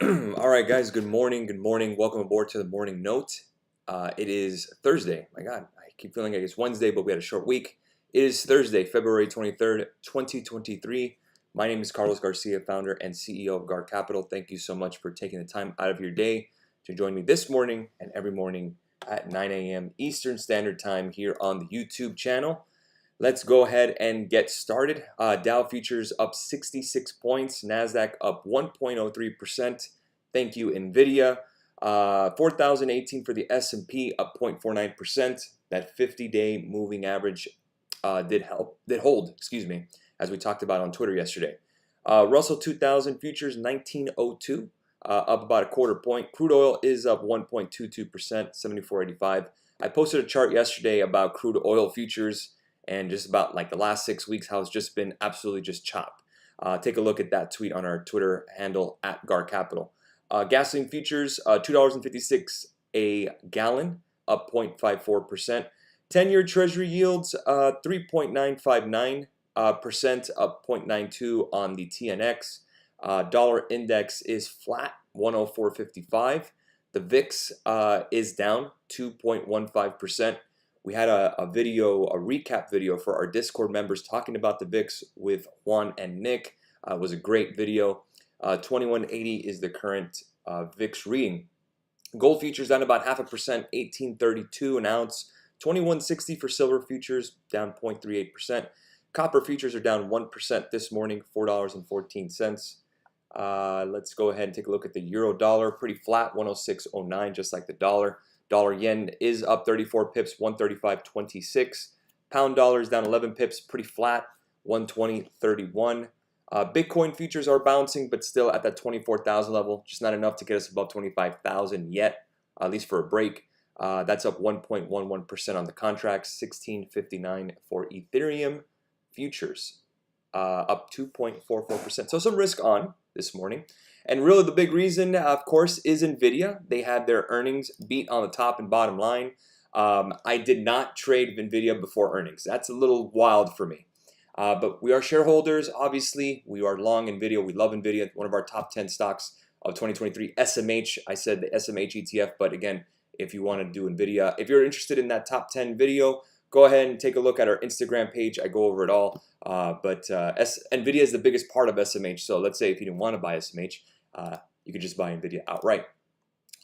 All right, guys. Good morning. Good morning. Welcome aboard to the morning note. It is Thursday. My God, I keep feeling like it's Wednesday, but we had a short week. It is Thursday, February 23rd, 2023. My name is Carlos Garcia, founder and CEO of GAR Capital. Thank you so much for taking the time out of your day to join me this morning and every morning at 9 a.m. Eastern Standard Time here on the YouTube channel. Let's go ahead and get started. Dow futures up 66 points. NASDAQ up 1.03%. Thank you, NVDA. 4,018 for the S&P, up 0.49%. That 50-day moving average did hold, excuse me, as we talked about on Twitter yesterday. Russell 2000 futures 1902, up about a quarter point. Crude oil is up 1.22%, 74.85. I posted a chart yesterday about crude oil futures and just about like the last 6 weeks, how it's just been absolutely just chopped. Take a look at that tweet on our Twitter handle at GAR Capital. Gasoline futures, $2.56 a gallon, up 0.54%. 10-year Treasury yields, 3.959%, up 0.92 on the TNX. Dollar index is flat, 104.55. The VIX is down 2.15%. We had a recap video for our Discord members talking about the VIX with Juan and Nick. It was a great video. 2180 is the current VIX reading. Gold futures down about 0.5%, 1832 an ounce. 2160 for silver futures, down 0.38%. Copper futures are down 1% this morning, $4.14. Let's go ahead and take a look at the euro dollar. Pretty flat, 106.09, just like the dollar. Dollar yen is up 34 pips, 135.26. Pound dollar is down 11 pips, pretty flat, 120.31. Bitcoin futures are bouncing, but still at that 24,000 level, just not enough to get us above 25,000 yet, at least for a break. That's up 1.11% on the contracts, 16.59 for Ethereum futures, up 2.44%. So some risk on this morning. And really the big reason, of course, is NVIDIA. They had their earnings beat on the top and bottom line. I did not trade NVIDIA before earnings. That's a little wild for me. But we are shareholders, obviously. We are long NVIDIA. We love NVIDIA, one of our top 10 stocks of 2023. SMH, I said the SMH ETF. But again, if you want to do NVIDIA, if you're interested in that top 10 video, go ahead and take a look at our Instagram page. I go over it all. NVIDIA is the biggest part of SMH. So let's say if you didn't want to buy SMH, you could just buy NVIDIA outright.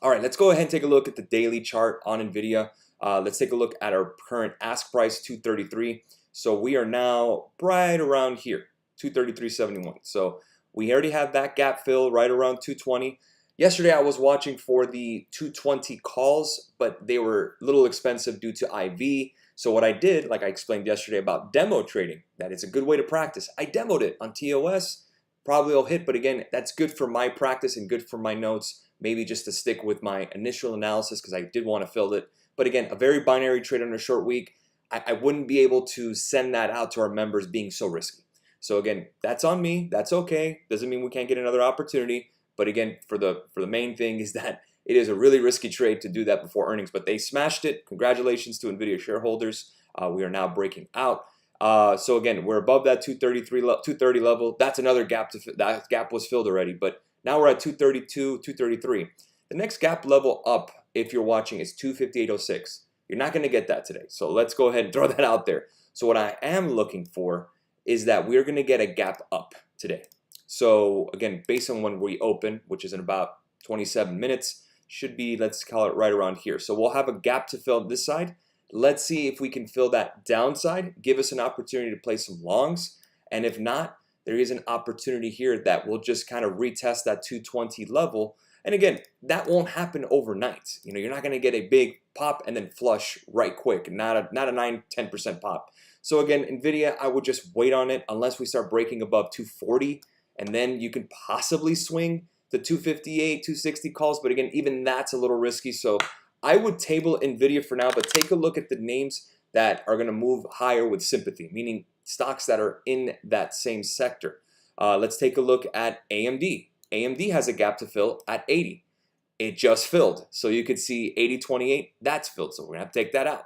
All right, let's go ahead and take a look at the daily chart on NVIDIA. Let's take a look at our current ask price, 233. So we are now right around here, 233.71. So we already have that gap fill right around 220. Yesterday I was watching for the 220 calls, but they were a little expensive due to IV. So what I did, like I explained yesterday about demo trading, that it's a good way to practice. I demoed it on TOS. Probably will hit, but again, that's good for my practice and good for my notes, maybe just to stick with my initial analysis because I did want to fill it. But again, a very binary trade on a short week, I wouldn't be able to send that out to our members being so risky. So again, that's on me. That's okay. Doesn't mean we can't get another opportunity. But again, for the main thing is that it is a really risky trade to do that before earnings. But they smashed it. Congratulations to NVIDIA shareholders. We are now breaking out. So again, we're above that 230 level. That's another gap. That gap was filled already, but now we're at 232, 233. The next gap level up, if you're watching, is 258.06. You're not going to get that today. So let's go ahead and throw that out there. So what I am looking for is that we're going to get a gap up today. So again, based on when we open, which is in about 27 minutes, should be, let's call it right around here. So we'll have a gap to fill this side. Let's see if we can fill that downside, give us an opportunity to play some longs. And if not, there is an opportunity here that will just kind of retest that 220 level. And again, that won't happen overnight. You know, you're not going to get a big pop and then flush right quick, not a 9-10% pop. So again, NVIDIA, I would just wait on it unless we start breaking above 240, and then you can possibly swing the 258, 260 calls. But again, even that's a little risky. So I would table NVIDIA for now, but take a look at the names that are going to move higher with sympathy, meaning stocks that are in that same sector. Let's take a look at AMD. AMD has a gap to fill at 80. It just filled. So you could see 80.28, that's filled. So we're going to have to take that out.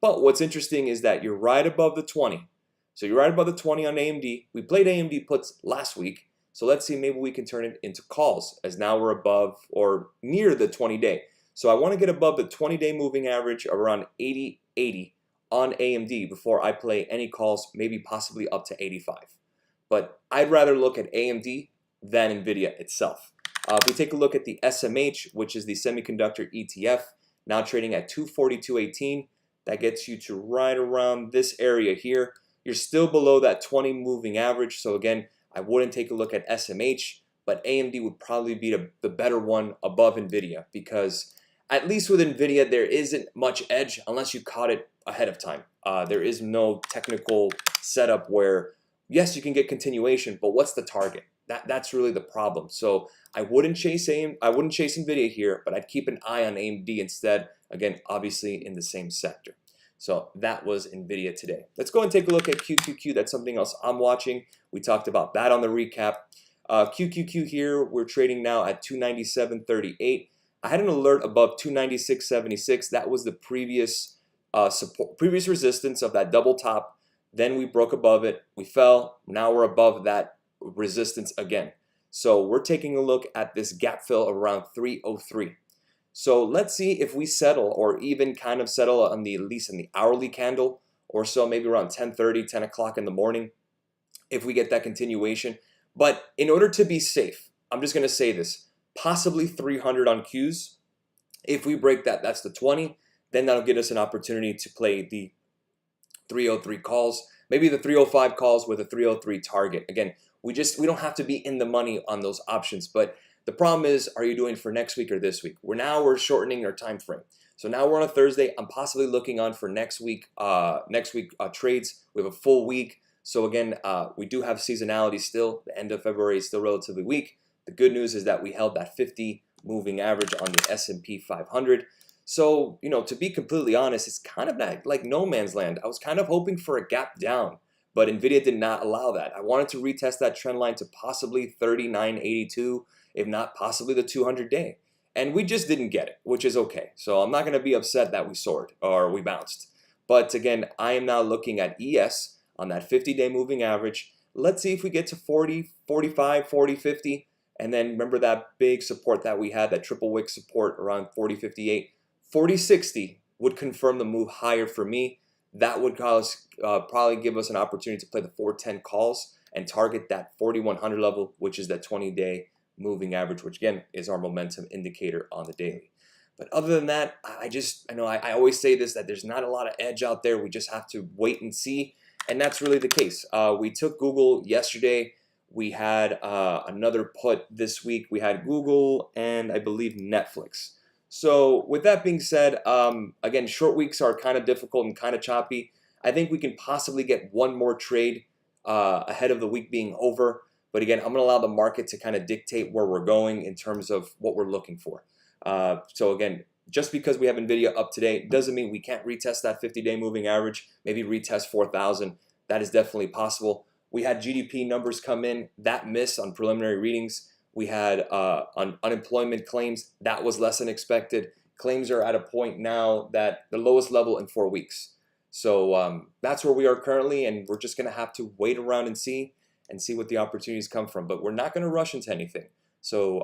But what's interesting is that you're right above the 20. So you're right above the 20 on AMD. We played AMD puts last week. So let's see, maybe we can turn it into calls, as now we're above or near the 20-day. So I want to get above the 20-day moving average around 80.80 on AMD before I play any calls, maybe possibly up to 85. But I'd rather look at AMD than NVIDIA itself. If we take a look at the SMH, which is the semiconductor ETF, now trading at 242.18, that gets you to right around this area here. You're still below that 20 moving average. So again, I wouldn't take a look at SMH, but AMD would probably be the better one above NVIDIA, because at least with NVIDIA, there isn't much edge unless you caught it ahead of time. There is no technical setup where, yes, you can get continuation, but what's the target? That's really the problem. So I wouldn't chase NVIDIA here, but I'd keep an eye on AMD instead. Again, obviously in the same sector. So that was NVIDIA today. Let's go and take a look at QQQ. That's something else I'm watching. We talked about that on the recap. QQQ here, we're trading now at 297.38. I had an alert above 296.76. That was the previous previous resistance of that double top. Then we broke above it. We fell. Now we're above that resistance again. So we're taking a look at this gap fill around 303. So let's see if we settle, or even kind of settle on the, at least in the hourly candle or so, maybe around 10:30, 10 o'clock in the morning, if we get that continuation. But in order to be safe, I'm just going to say this, possibly 300 on Qs. If we break that, that's the 20, then that'll get us an opportunity to play the 303 calls, maybe the 305 calls with a 303 target. Again, we don't have to be in the money on those options, but the problem is, are you doing for next week or this week? We're shortening our time frame. So now we're on a Thursday. I'm possibly looking on for next week trades. We have a full week. So again, we do have seasonality still. The end of February is still relatively weak. The good news is that we held that 50 moving average on the S&P 500. So, to be completely honest, it's kind of like no man's land. I was kind of hoping for a gap down, but NVIDIA did not allow that. I wanted to retest that trend line to possibly 39.82, if not possibly the 200-day. And we just didn't get it, which is okay. So I'm not going to be upset that we soared or we bounced. But again, I am now looking at ES on that 50-day moving average. Let's see if we get to 40, 45, 40, 50. And then remember that big support that we had, that triple wick support around 40.58. 40.60 would confirm the move higher for me. That would probably give us an opportunity to play the 410 calls and target that 4100 level, which is that 20-day moving average, which again is our momentum indicator on the daily. But other than that, I know I always say this, that there's not a lot of edge out there. We just have to wait and see, and that's really the case. We took Google yesterday. We had another put this week. We had Google and I believe Netflix. So with that being said, again, short weeks are kind of difficult and kind of choppy. I think we can possibly get one more trade ahead of the week being over. But again, I'm going to allow the market to kind of dictate where we're going in terms of what we're looking for. So again, just because we have NVIDIA up today doesn't mean we can't retest that 50-day moving average, maybe retest 4,000. That is definitely possible. We had GDP numbers come in, that missed on preliminary readings. We had on unemployment claims, that was less than expected. Claims are at a point now that the lowest level in 4 weeks. So that's where we are currently, and we're just going to have to wait around and see what the opportunities come from. But we're not going to rush into anything. So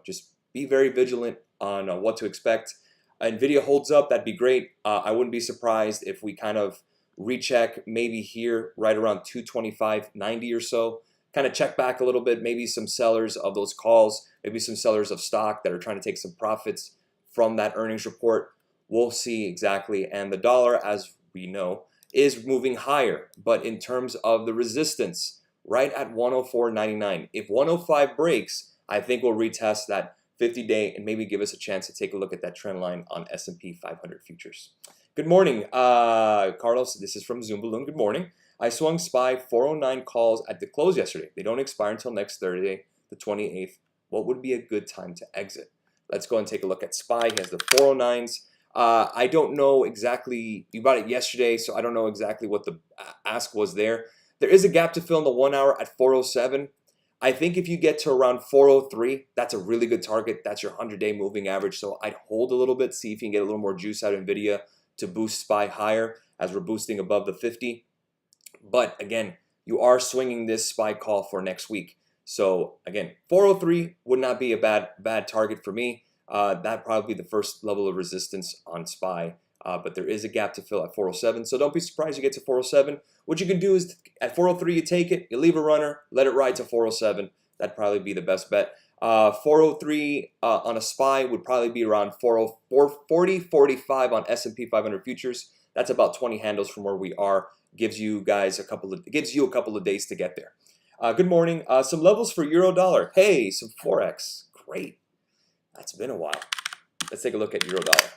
just be very vigilant on what to expect. NVIDIA holds up, that'd be great. I wouldn't be surprised if we kind of recheck maybe here right around 225.90 or so. Kind of check back a little bit, maybe some sellers of those calls, maybe some sellers of stock that are trying to take some profits from that earnings report. We'll see exactly. And the dollar, as we know, is moving higher. But in terms of the resistance, right at 104.99. If 105 breaks, I think we'll retest that 50-day and maybe give us a chance to take a look at that trend line on S&P 500 futures. Good morning, Carlos. This is from Zoom Balloon. Good morning. I swung SPY 409 calls at the close yesterday. They don't expire until next Thursday, the 28th. What would be a good time to exit? Let's go and take a look at SPY. He has the 409s. I don't know exactly. You bought it yesterday, so I don't know exactly what the ask was there. There is a gap to fill in the 1 hour at 407. I think if you get to around 403, that's a really good target. That's your 100-day moving average. So I'd hold a little bit, see if you can get a little more juice out of NVIDIA to boost SPY higher as we're boosting above the 50. But again, you are swinging this SPY call for next week. So again, 403 would not be a bad target for me. That'd probably be the first level of resistance on SPY. But there is a gap to fill at 407, so don't be surprised you get to 407. What you can do is at 403 you take it, you leave a runner, let it ride to 407. That'd probably be the best bet. 403 on a SPY would probably be around 440, 45 on S&P 500 futures. That's about 20 handles from where we are. Gives you guys a couple of days to get there. Good morning. Some levels for euro dollar. Hey, some Forex. Great. That's been a while. Let's take a look at euro dollar.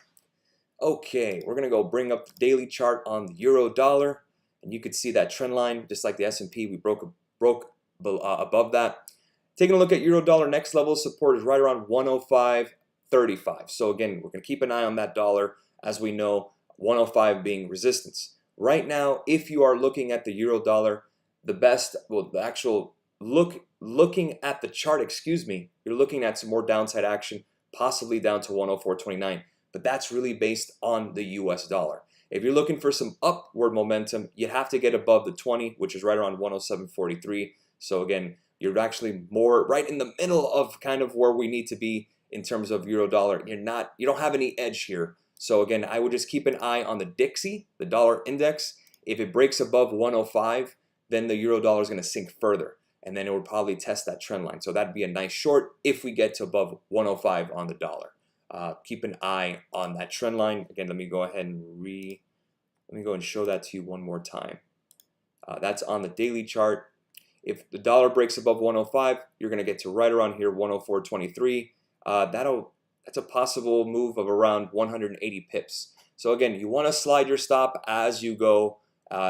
Okay, we're gonna go bring up the daily chart on the euro dollar, and you could see that trend line just like the S&P. We broke above that. Taking a look at euro dollar, next level of support is right around 105.35. So again, we're gonna keep an eye on that dollar, as we know 105 being resistance. Right now, if you are looking at the euro dollar, looking at the chart, excuse me, you're looking at some more downside action, possibly down to 104.29. But that's really based on the US dollar. If you're looking for some upward momentum, you have to get above the 20, which is right around 107.43. So again, you're actually more right in the middle of kind of where we need to be in terms of euro dollar. You don't have any edge here. So again, I would just keep an eye on the Dixie, the dollar index. If it breaks above 105, then the euro dollar is going to sink further, and then it would probably test that trend line. So that'd be a nice short if we get to above 105 on the dollar. Keep an eye on that trend line. Again, let me go ahead and show that to you one more time. That's on the daily chart. If the dollar breaks above 105, you're going to get to right around here, 104.23. That's a possible move of around 180 pips. So again, you want to slide your stop as you go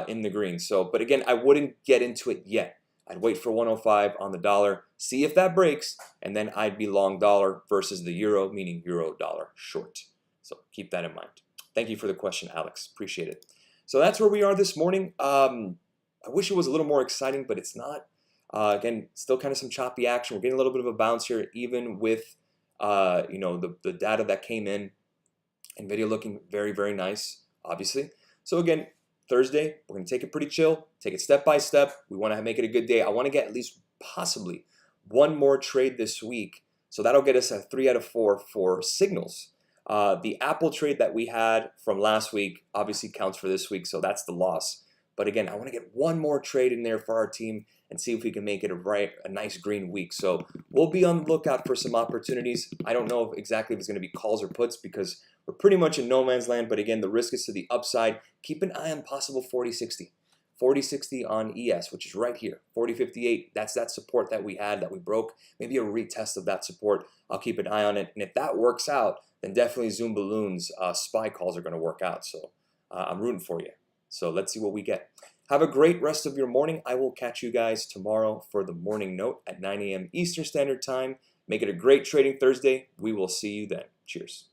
in the green. So, but again, I wouldn't get into it yet. I'd wait for 105 on the dollar, see if that breaks, and then I'd be long dollar versus the euro, meaning euro dollar short. So keep that in mind. Thank you for the question, Alex. Appreciate it. So that's where we are this morning. I wish it was a little more exciting, but it's not. Again, still kind of some choppy action. We're getting a little bit of a bounce here, even with the data that came in. NVDA looking very, very nice, obviously. So again, Thursday, we're going to take it pretty chill, take it step by step. We want to make it a good day. I want to get at least possibly one more trade this week. So that'll get us a 3 out of 4 for signals. The Apple trade that we had from last week obviously counts for this week, so that's the loss. But again, I want to get one more trade in there for our team and see if we can make it a nice green week. So we'll be on the lookout for some opportunities. I don't know exactly if it's going to be calls or puts because we're pretty much in no man's land. But again, the risk is to the upside. Keep an eye on possible 40.60. 40.60 on ES, which is right here. 40.58, that's that support that we had that we broke. Maybe a retest of that support. I'll keep an eye on it. And if that works out, then definitely Zoom Balloons SPY calls are going to work out. So I'm rooting for you. So let's see what we get. Have a great rest of your morning. I will catch you guys tomorrow for the morning note at 9 a.m. Eastern Standard Time. Make it a great trading Thursday. We will see you then. Cheers.